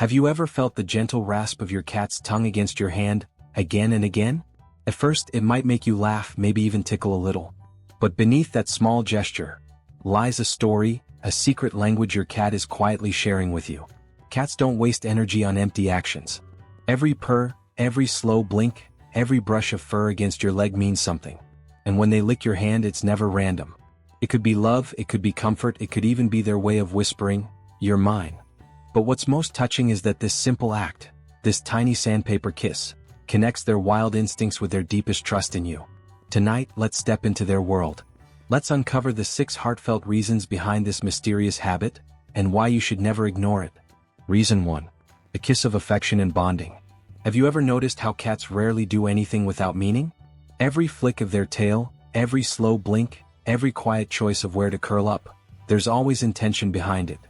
Have you ever felt the gentle rasp of your cat's tongue against your hand, again and again? At first, it might make you laugh, maybe even tickle a little. But beneath that small gesture lies a story, a secret language your cat is quietly sharing with you. Cats don't waste energy on empty actions. Every purr, every slow blink, every brush of fur against your leg means something. And when they lick your hand, it's never random. It could be love, it could be comfort, it could even be their way of whispering, "You're mine." But what's most touching is that this simple act, this tiny sandpaper kiss, connects their wild instincts with their deepest trust in you. Tonight, let's step into their world. Let's uncover the 6 heartfelt reasons behind this mysterious habit, and why you should never ignore it. Reason 1. A kiss of affection and bonding. Have you ever noticed how cats rarely do anything without meaning? Every flick of their tail, every slow blink, every quiet choice of where to curl up, there's always intention behind it.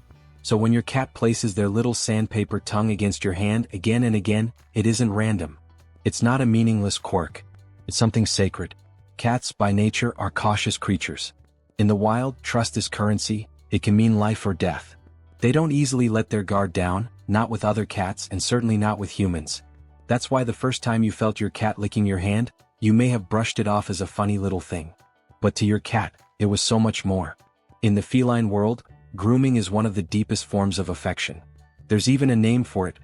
So when your cat places their little sandpaper tongue against your hand again and again, it isn't random. It's not a meaningless quirk. It's something sacred. Cats, by nature, are cautious creatures. In the wild, trust is currency. It can mean life or death. They don't easily let their guard down, not with other cats and certainly not with humans. That's why the first time you felt your cat licking your hand, you may have brushed it off as a funny little thing. But to your cat, it was so much more. In the feline world, grooming is one of the deepest forms of affection. There's even a name for it,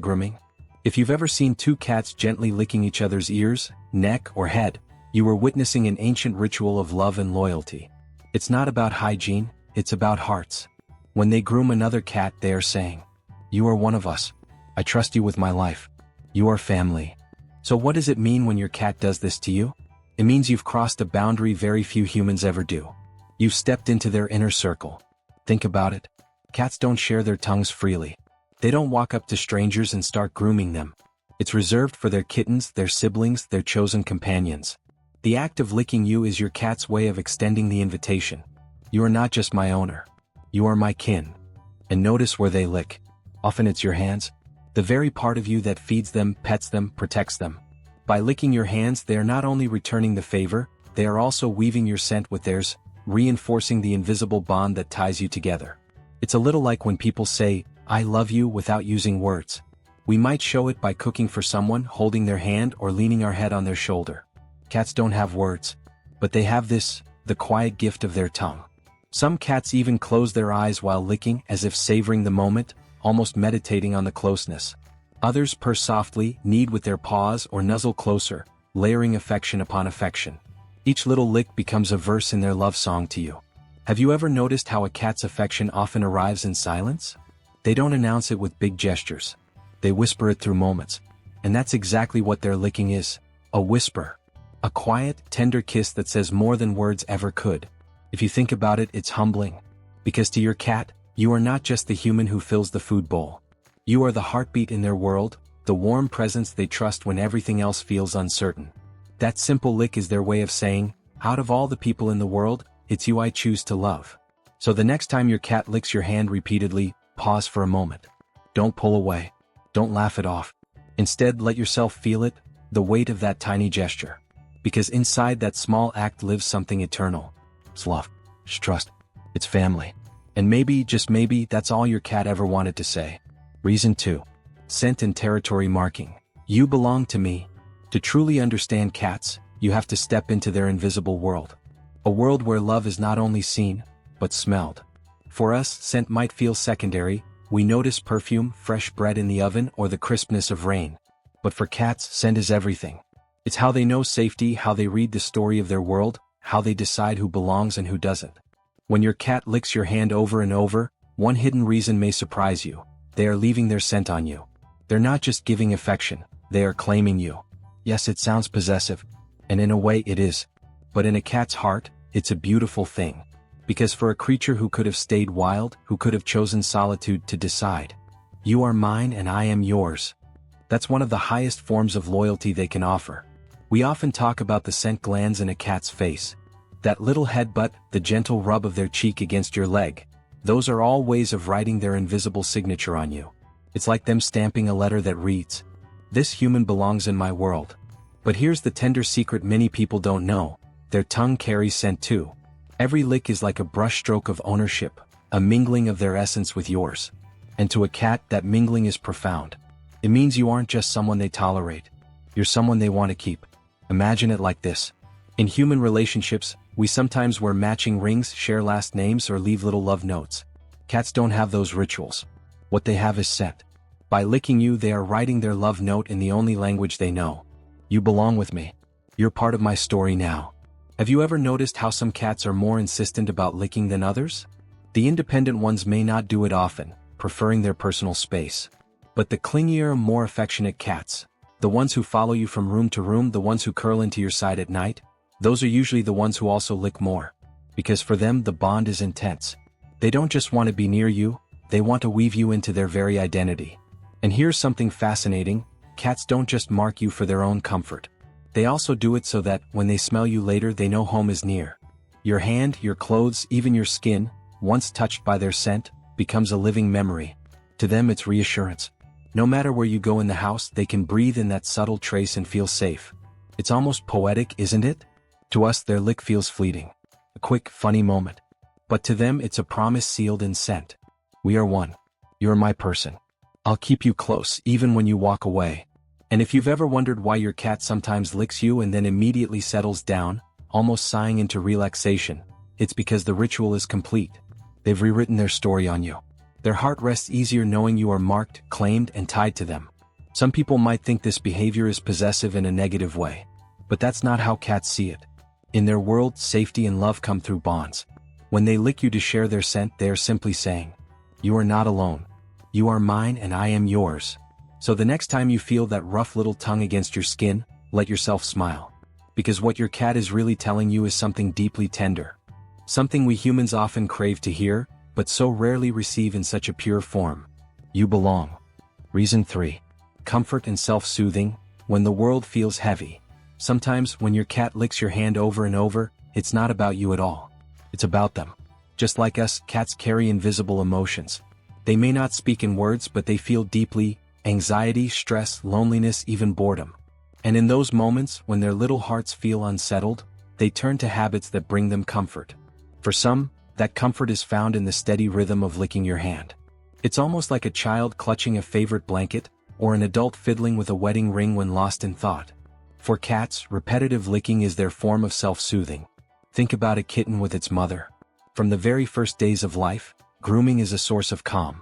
grooming. If you've ever seen 2 cats gently licking each other's ears, neck, or head, you are witnessing an ancient ritual of love and loyalty. It's not about hygiene, it's about hearts. When they groom another cat, they are saying, "You are one of us. I trust you with my life. You are family." So what does it mean when your cat does this to you? It means you've crossed a boundary very few humans ever do. You've stepped into their inner circle. Think about it. Cats don't share their tongues freely. They don't walk up to strangers and start grooming them. It's reserved for their kittens, their siblings, their chosen companions. The act of licking you is your cat's way of extending the invitation. You are not just my owner. You are my kin. And notice where they lick. Often it's your hands. The very part of you that feeds them, pets them, protects them. By licking your hands, they are not only returning the favor, they are also weaving your scent with theirs, reinforcing the invisible bond that ties you together. It's a little like when people say, "I love you," without using words. We might show it by cooking for someone, holding their hand, or leaning our head on their shoulder. Cats don't have words, but they have this, the quiet gift of their tongue. Some cats even close their eyes while licking, as if savoring the moment, almost meditating on the closeness. Others purr softly, knead with their paws, or nuzzle closer, layering affection upon affection. Each little lick becomes a verse in their love song to you. Have you ever noticed how a cat's affection often arrives in silence? They don't announce it with big gestures. They whisper it through moments. And that's exactly what their licking is, a whisper. A quiet, tender kiss that says more than words ever could. If you think about it, it's humbling. Because to your cat, you are not just the human who fills the food bowl. You are the heartbeat in their world, the warm presence they trust when everything else feels uncertain. That simple lick is their way of saying, out of all the people in the world, it's you I choose to love. So the next time your cat licks your hand repeatedly, pause for a moment. Don't pull away. Don't laugh it off. Instead, let yourself feel it, the weight of that tiny gesture. Because inside that small act lives something eternal. It's love. It's trust. It's family. And maybe, just maybe, that's all your cat ever wanted to say. Reason 2. Scent and territory marking. You belong to me. To truly understand cats, you have to step into their invisible world. A world where love is not only seen, but smelled. For us, scent might feel secondary. We notice perfume, fresh bread in the oven, or the crispness of rain. But for cats, scent is everything. It's how they know safety, how they read the story of their world, how they decide who belongs and who doesn't. When your cat licks your hand over and over, one hidden reason may surprise you. They are leaving their scent on you. They're not just giving affection, they are claiming you. Yes, it sounds possessive, and in a way it is. But in a cat's heart, it's a beautiful thing. Because for a creature who could have stayed wild, who could have chosen solitude to decide, "You are mine and I am yours," that's one of the highest forms of loyalty they can offer. We often talk about the scent glands in a cat's face. That little headbutt, the gentle rub of their cheek against your leg. Those are all ways of writing their invisible signature on you. It's like them stamping a letter that reads, "This human belongs in my world." But here's the tender secret many people don't know. Their tongue carries scent too. Every lick is like a brushstroke of ownership, a mingling of their essence with yours. And to a cat, that mingling is profound. It means you aren't just someone they tolerate. You're someone they want to keep. Imagine it like this. In human relationships, we sometimes wear matching rings, share last names, or leave little love notes. Cats don't have those rituals. What they have is scent. By licking you, they are writing their love note in the only language they know. You belong with me. You're part of my story now. Have you ever noticed how some cats are more insistent about licking than others? The independent ones may not do it often, preferring their personal space. But the clingier, more affectionate cats, the ones who follow you from room to room, the ones who curl into your side at night, those are usually the ones who also lick more. Because for them, the bond is intense. They don't just want to be near you, they want to weave you into their very identity. And here's something fascinating: cats don't just mark you for their own comfort. They also do it so that, when they smell you later, they know home is near. Your hand, your clothes, even your skin, once touched by their scent, becomes a living memory. To them, it's reassurance. No matter where you go in the house, they can breathe in that subtle trace and feel safe. It's almost poetic, isn't it? To us, their lick feels fleeting. A quick, funny moment. But to them, it's a promise sealed in scent. We are one. You're my person. I'll keep you close, even when you walk away. And if you've ever wondered why your cat sometimes licks you and then immediately settles down, almost sighing into relaxation, it's because the ritual is complete. They've rewritten their story on you. Their heart rests easier knowing you are marked, claimed, and tied to them. Some people might think this behavior is possessive in a negative way. But that's not how cats see it. In their world, safety and love come through bonds. When they lick you to share their scent, they are simply saying, "You are not alone. You are mine and I am yours." So the next time you feel that rough little tongue against your skin, let yourself smile. Because what your cat is really telling you is something deeply tender. Something we humans often crave to hear, but so rarely receive in such a pure form. You belong. Reason 3. Comfort and self-soothing. When the world feels heavy. Sometimes, when your cat licks your hand over and over, it's not about you at all. It's about them. Just like us, cats carry invisible emotions. They may not speak in words, but they feel deeply: anxiety, stress, loneliness, even boredom. And in those moments, when their little hearts feel unsettled, they turn to habits that bring them comfort. For some, that comfort is found in the steady rhythm of licking your hand. It's almost like a child clutching a favorite blanket, or an adult fiddling with a wedding ring when lost in thought. For cats, repetitive licking is their form of self-soothing. Think about a kitten with its mother. From the very first days of life, grooming is a source of calm.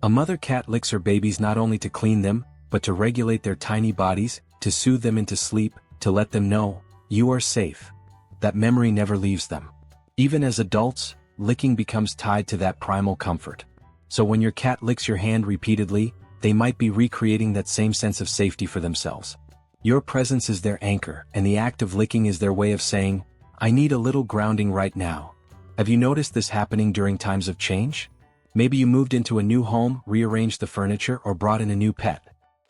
A mother cat licks her babies not only to clean them, but to regulate their tiny bodies, to soothe them into sleep, to let them know, "You are safe." That memory never leaves them. Even as adults, licking becomes tied to that primal comfort. So when your cat licks your hand repeatedly, they might be recreating that same sense of safety for themselves. Your presence is their anchor, and the act of licking is their way of saying, "I need a little grounding right now." Have you noticed this happening during times of change? Maybe you moved into a new home, rearranged the furniture, or brought in a new pet.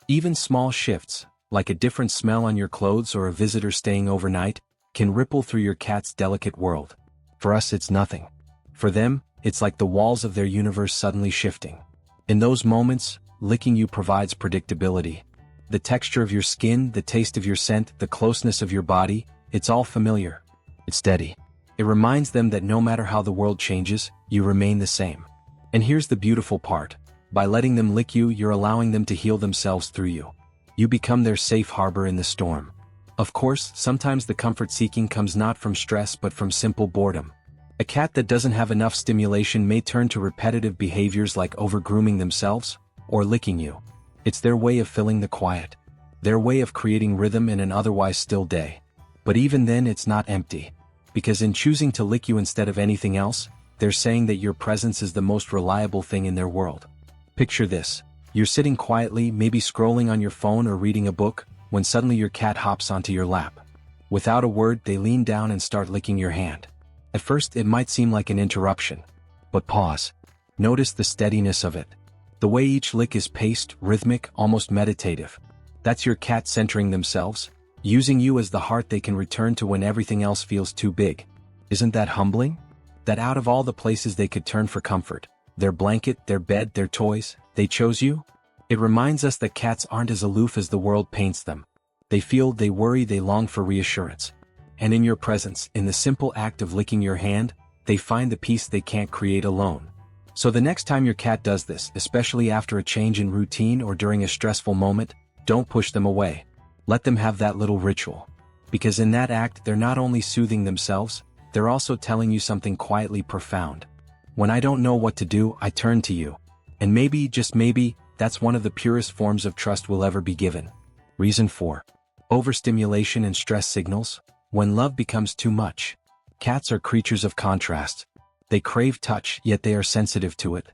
Even small shifts, like a different smell on your clothes or a visitor staying overnight, can ripple through your cat's delicate world. For us, it's nothing. For them, it's like the walls of their universe suddenly shifting. In those moments, licking you provides predictability. The texture of your skin, the taste of your scent, the closeness of your body, it's all familiar. It's steady. It reminds them that no matter how the world changes, you remain the same. And here's the beautiful part. By letting them lick you, you're allowing them to heal themselves through you. You become their safe harbor in the storm. Of course, sometimes the comfort seeking comes not from stress but from simple boredom. A cat that doesn't have enough stimulation may turn to repetitive behaviors like over-grooming themselves, or licking you. It's their way of filling the quiet. Their way of creating rhythm in an otherwise still day. But even then, it's not empty. Because in choosing to lick you instead of anything else, they're saying that your presence is the most reliable thing in their world. Picture this. You're sitting quietly, maybe scrolling on your phone or reading a book, when suddenly your cat hops onto your lap. Without a word, they lean down and start licking your hand. At first, it might seem like an interruption. But pause. Notice the steadiness of it. The way each lick is paced, rhythmic, almost meditative. That's your cat centering themselves, using you as the heart they can return to when everything else feels too big. Isn't that humbling? That out of all the places they could turn for comfort, their blanket, their bed, their toys, they chose you? It reminds us that cats aren't as aloof as the world paints them. They feel, they worry, they long for reassurance. And in your presence, in the simple act of licking your hand, they find the peace they can't create alone. So the next time your cat does this, especially after a change in routine or during a stressful moment, don't push them away. Let them have that little ritual. Because in that act, they're not only soothing themselves, they're also telling you something quietly profound. When I don't know what to do, I turn to you. And maybe, just maybe, that's one of the purest forms of trust we'll ever be given. Reason 4. Overstimulation and stress signals. When love becomes too much. Cats are creatures of contrast. They crave touch, yet they are sensitive to it.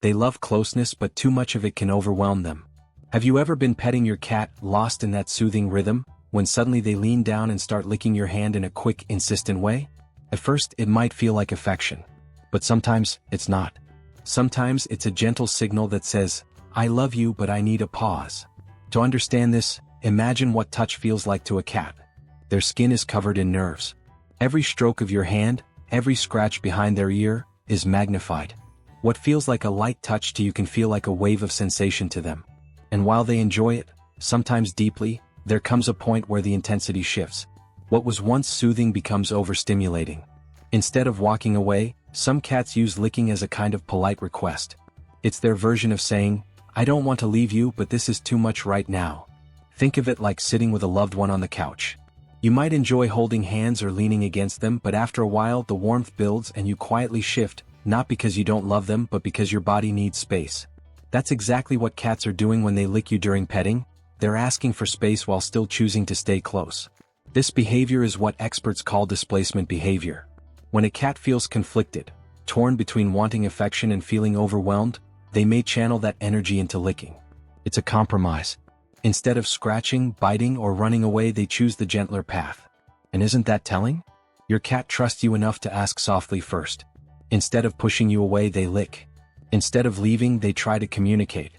They love closeness, but too much of it can overwhelm them. Have you ever been petting your cat, lost in that soothing rhythm, when suddenly they lean down and start licking your hand in a quick, insistent way? At first, it might feel like affection. But sometimes, it's not. Sometimes it's a gentle signal that says, I love you, but I need a pause. To understand this, imagine what touch feels like to a cat. Their skin is covered in nerves. Every stroke of your hand, every scratch behind their ear, is magnified. What feels like a light touch to you can feel like a wave of sensation to them. And while they enjoy it, sometimes deeply, there comes a point where the intensity shifts. What was once soothing becomes overstimulating. Instead of walking away, some cats use licking as a kind of polite request. It's their version of saying, I don't want to leave you, but this is too much right now. Think of it like sitting with a loved one on the couch. You might enjoy holding hands or leaning against them, but after a while the warmth builds and you quietly shift, not because you don't love them but because your body needs space. That's exactly what cats are doing when they lick you during petting. They're asking for space while still choosing to stay close. This behavior is what experts call displacement behavior. When a cat feels conflicted, torn between wanting affection and feeling overwhelmed, they may channel that energy into licking. It's a compromise. Instead of scratching, biting, or running away, they choose the gentler path. And isn't that telling? Your cat trusts you enough to ask softly first. Instead of pushing you away, they lick. Instead of leaving, they try to communicate.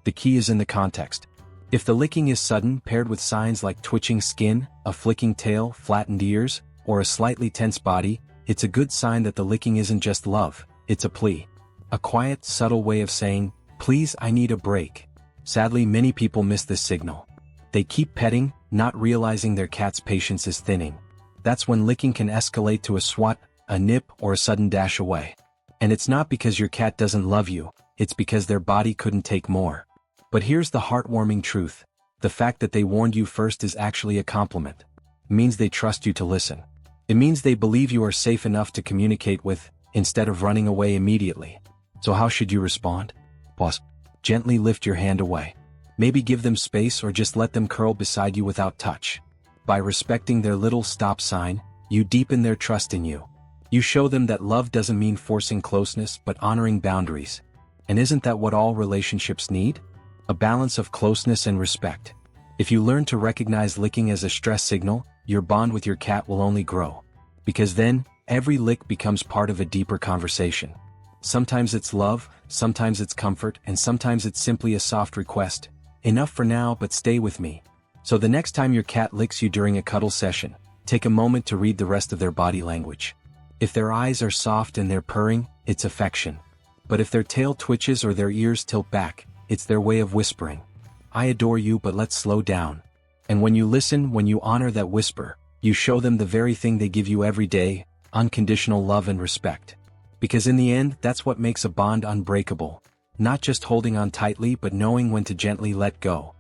The key is in the context. If the licking is sudden, paired with signs like twitching skin, a flicking tail, flattened ears, or a slightly tense body, it's a good sign that the licking isn't just love, it's a plea. A quiet, subtle way of saying, please, I need a break. Sadly, many people miss this signal. They keep petting, not realizing their cat's patience is thinning. That's when licking can escalate to a swat, a nip, or a sudden dash away. And it's not because your cat doesn't love you, it's because their body couldn't take more. But here's the heartwarming truth. The fact that they warned you first is actually a compliment. It means they trust you to listen. It means they believe you are safe enough to communicate with, instead of running away immediately. So how should you respond? Pause. Gently lift your hand away. Maybe give them space or just let them curl beside you without touch. By respecting their little stop sign, you deepen their trust in you. You show them that love doesn't mean forcing closeness but honoring boundaries. And isn't that what all relationships need? A balance of closeness and respect. If you learn to recognize licking as a stress signal, your bond with your cat will only grow. Because then, every lick becomes part of a deeper conversation. Sometimes it's love, sometimes it's comfort, and sometimes it's simply a soft request. Enough for now, but stay with me. So the next time your cat licks you during a cuddle session, take a moment to read the rest of their body language. If their eyes are soft and they're purring, it's affection. But if their tail twitches or their ears tilt back, it's their way of whispering, I adore you, but let's slow down. And when you listen, when you honor that whisper, you show them the very thing they give you every day, unconditional love and respect. Because in the end, that's what makes a bond unbreakable. Not just holding on tightly but knowing when to gently let go.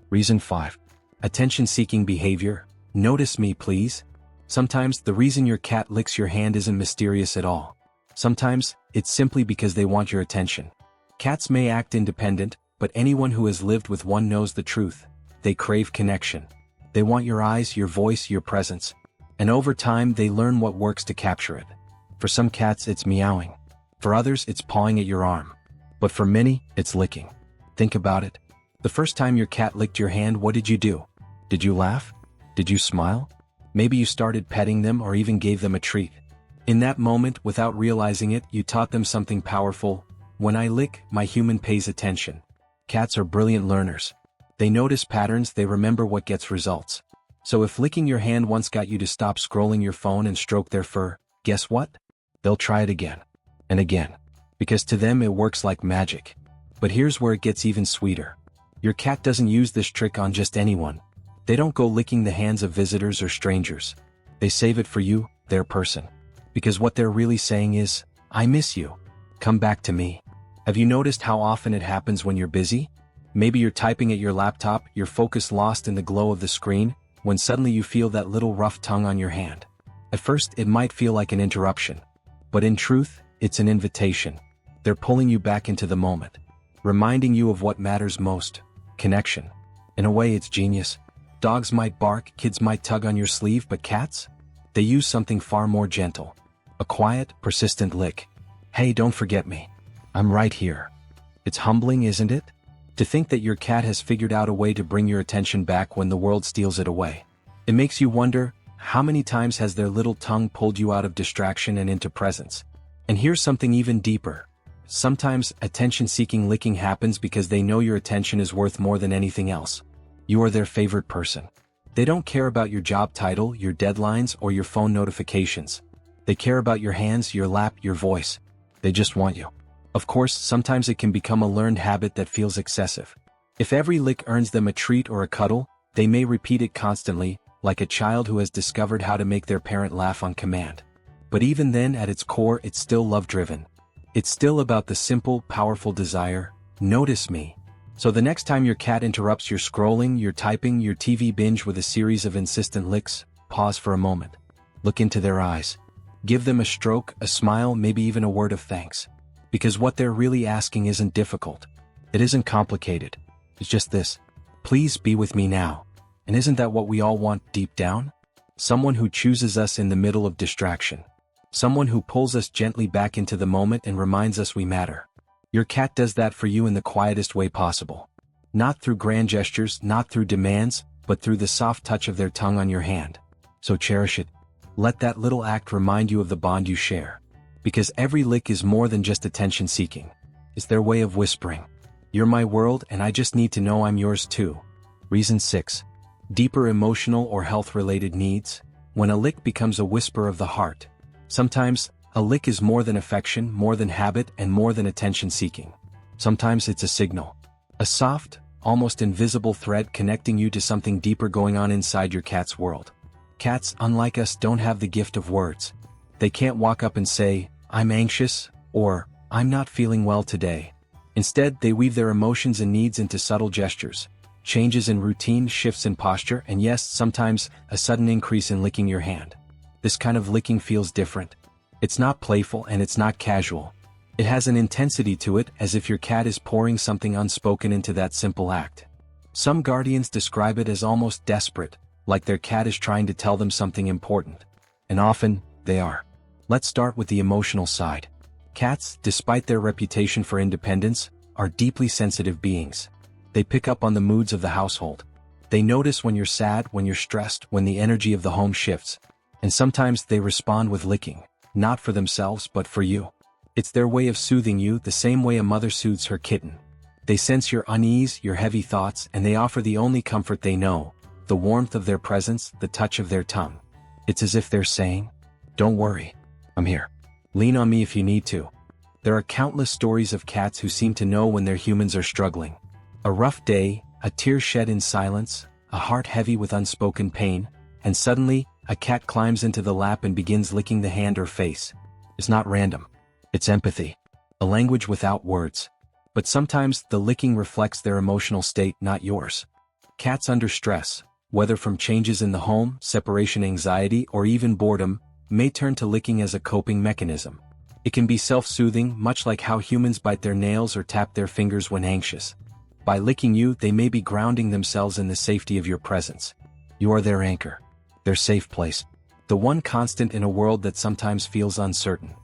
Reason 5. Attention-seeking behavior. Notice me, please. Sometimes the reason your cat licks your hand isn't mysterious at all. Sometimes, it's simply because they want your attention. Cats may act independent, but anyone who has lived with one knows the truth. They crave connection. They want your eyes, your voice, your presence. And over time, they learn what works to capture it. For some cats, it's meowing. For others, it's pawing at your arm. But for many, it's licking. Think about it. The first time your cat licked your hand, what did you do? Did you laugh? Did you smile? Maybe you started petting them or even gave them a treat. In that moment, without realizing it, you taught them something powerful. When I lick, my human pays attention. Cats are brilliant learners. They notice patterns, they remember what gets results. So if licking your hand once got you to stop scrolling your phone and stroke their fur, guess what? They'll try it again. And again. Because to them it works like magic. But here's where it gets even sweeter. Your cat doesn't use this trick on just anyone. They don't go licking the hands of visitors or strangers. They save it for you, their person. Because what they're really saying is, I miss you. Come back to me. Have you noticed how often it happens when you're busy? Maybe you're typing at your laptop, your focus lost in the glow of the screen, when suddenly you feel that little rough tongue on your hand. At first, it might feel like an interruption. But in truth, it's an invitation. They're pulling you back into the moment, reminding you of what matters most: connection. In a way, it's genius. Dogs might bark, kids might tug on your sleeve, but cats? They use something far more gentle. A quiet, persistent lick. Hey, don't forget me. I'm right here. It's humbling, isn't it? To think that your cat has figured out a way to bring your attention back when the world steals it away. It makes you wonder, how many times has their little tongue pulled you out of distraction and into presence? And here's something even deeper. Sometimes, attention-seeking licking happens because they know your attention is worth more than anything else. You are their favorite person. They don't care about your job title, your deadlines, or your phone notifications. They care about your hands, your lap, your voice. They just want you. Of course, sometimes it can become a learned habit that feels excessive. If every lick earns them a treat or a cuddle, they may repeat it constantly, like a child who has discovered how to make their parent laugh on command. But even then, at its core, it's still love-driven. It's still about the simple, powerful desire: notice me. So the next time your cat interrupts your scrolling, your typing, your TV binge with a series of insistent licks, pause for a moment. Look into their eyes. Give them a stroke, a smile, maybe even a word of thanks. Because what they're really asking isn't difficult. It isn't complicated. It's just this: please be with me now. And isn't that what we all want deep down? Someone who chooses us in the middle of distraction. Someone who pulls us gently back into the moment and reminds us we matter. Your cat does that for you in the quietest way possible. Not through grand gestures, not through demands, but through the soft touch of their tongue on your hand. So cherish it. Let that little act remind you of the bond you share. Because every lick is more than just attention-seeking. It's their way of whispering, "You're my world and I just need to know I'm yours too." Reason 6. Deeper emotional or health-related needs. When a lick becomes a whisper of the heart. Sometimes, a lick is more than affection, more than habit, and more than attention-seeking. Sometimes it's a signal. A soft, almost invisible thread connecting you to something deeper going on inside your cat's world. Cats, unlike us, don't have the gift of words. They can't walk up and say, "I'm anxious," or "I'm not feeling well today." Instead, they weave their emotions and needs into subtle gestures. Changes in routine, shifts in posture, and yes, sometimes, a sudden increase in licking your hand. This kind of licking feels different. It's not playful and it's not casual. It has an intensity to it, as if your cat is pouring something unspoken into that simple act. Some guardians describe it as almost desperate, like their cat is trying to tell them something important. And often, they are. Let's start with the emotional side. Cats, despite their reputation for independence, are deeply sensitive beings. They pick up on the moods of the household. They notice when you're sad, when you're stressed, when the energy of the home shifts. And sometimes they respond with licking, not for themselves but for you. It's their way of soothing you, the same way a mother soothes her kitten. They sense your unease, your heavy thoughts, and they offer the only comfort they know: the warmth of their presence, the touch of their tongue. It's as if they're saying, "Don't worry, I'm here. Lean on me if you need to." There are countless stories of cats who seem to know when their humans are struggling. A rough day, a tear shed in silence, a heart heavy with unspoken pain, and suddenly, a cat climbs into the lap and begins licking the hand or face. It's not random. It's empathy. A language without words. But sometimes, the licking reflects their emotional state, not yours. Cats under stress, whether from changes in the home, separation anxiety, or even boredom, may turn to licking as a coping mechanism. It can be self-soothing, much like how humans bite their nails or tap their fingers when anxious. By licking you, they may be grounding themselves in the safety of your presence. You are their anchor. Their safe place. The one constant in a world that sometimes feels uncertain.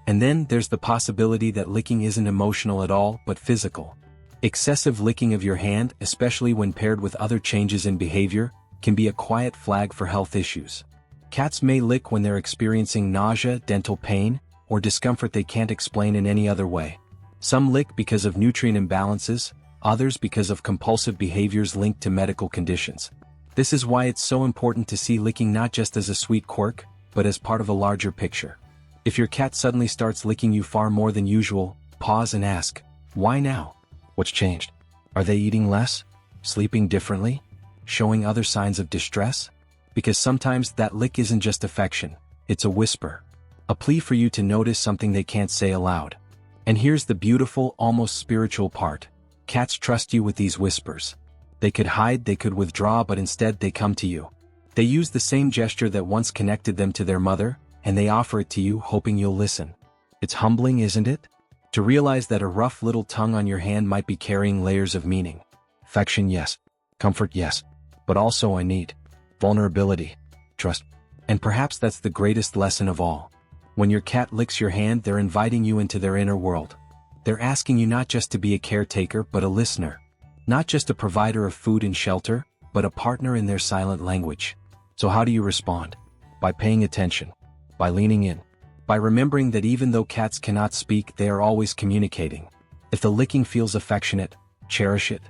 And then there's the possibility that licking isn't emotional at all, but physical. Excessive licking of your hand, especially when paired with other changes in behavior, can be a quiet flag for health issues. Cats may lick when they're experiencing nausea, dental pain, or discomfort they can't explain in any other way. Some lick because of nutrient imbalances, others because of compulsive behaviors linked to medical conditions. This is why it's so important to see licking not just as a sweet quirk, but as part of a larger picture. If your cat suddenly starts licking you far more than usual, pause and ask, why now? What's changed? Are they eating less? Sleeping differently? Showing other signs of distress? Because sometimes that lick isn't just affection, it's a whisper. A plea for you to notice something they can't say aloud. And here's the beautiful, almost spiritual part. Cats trust you with these whispers. They could hide, they could withdraw, but instead they come to you. They use the same gesture that once connected them to their mother, and they offer it to you hoping you'll listen. It's humbling, isn't it? To realize that a rough little tongue on your hand might be carrying layers of meaning. Affection, yes. Comfort, yes. But also I need vulnerability, trust. And perhaps that's the greatest lesson of all. When your cat licks your hand, they're inviting you into their inner world. They're asking you not just to be a caretaker, but a listener. Not just a provider of food and shelter, but a partner in their silent language. So how do you respond? By paying attention. By leaning in. By remembering that even though cats cannot speak, they are always communicating. If the licking feels affectionate, cherish it.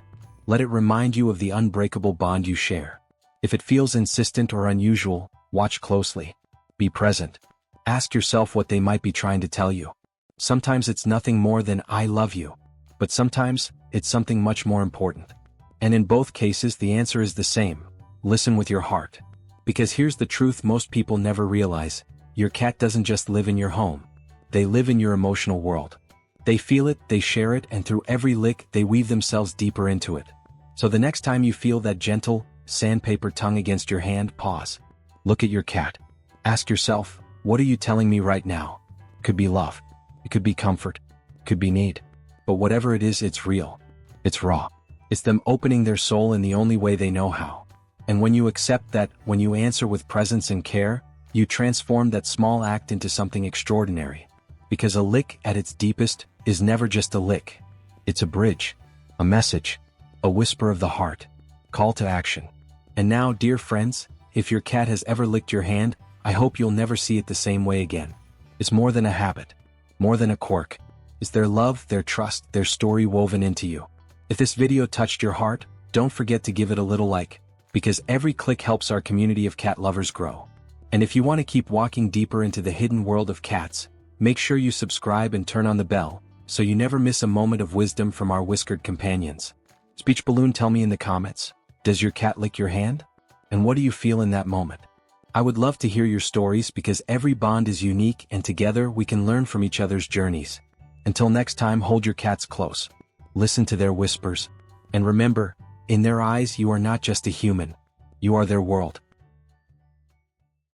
Let it remind you of the unbreakable bond you share. If it feels insistent or unusual, watch closely. Be present. Ask yourself what they might be trying to tell you. Sometimes it's nothing more than "I love you." But sometimes, it's something much more important. And in both cases the answer is the same. Listen with your heart. Because here's the truth most people never realize. Your cat doesn't just live in your home. They live in your emotional world. They feel it, they share it, and through every lick they weave themselves deeper into it. So the next time you feel that gentle, sandpaper tongue against your hand, pause. Look at your cat. Ask yourself, what are you telling me right now? It could be love. It could be comfort. It could be need. But whatever it is, it's real. It's raw. It's them opening their soul in the only way they know how. And when you accept that, when you answer with presence and care, you transform that small act into something extraordinary. Because a lick at its deepest is never just a lick. It's a bridge, a message, a whisper of the heart, call to action. And now, dear friends, if your cat has ever licked your hand, I hope you'll never see it the same way again. It's more than a habit, more than a quirk. It's their love, their trust, their story woven into you. If this video touched your heart, don't forget to give it a little like, because every click helps our community of cat lovers grow. And if you want to keep walking deeper into the hidden world of cats, make sure you subscribe and turn on the bell, so you never miss a moment of wisdom from our whiskered companions. Speech Balloon, tell me in the comments, does your cat lick your hand? And what do you feel in that moment? I would love to hear your stories because every bond is unique and together we can learn from each other's journeys. Until next time, hold your cats close. Listen to their whispers. And remember, in their eyes you are not just a human. You are their world.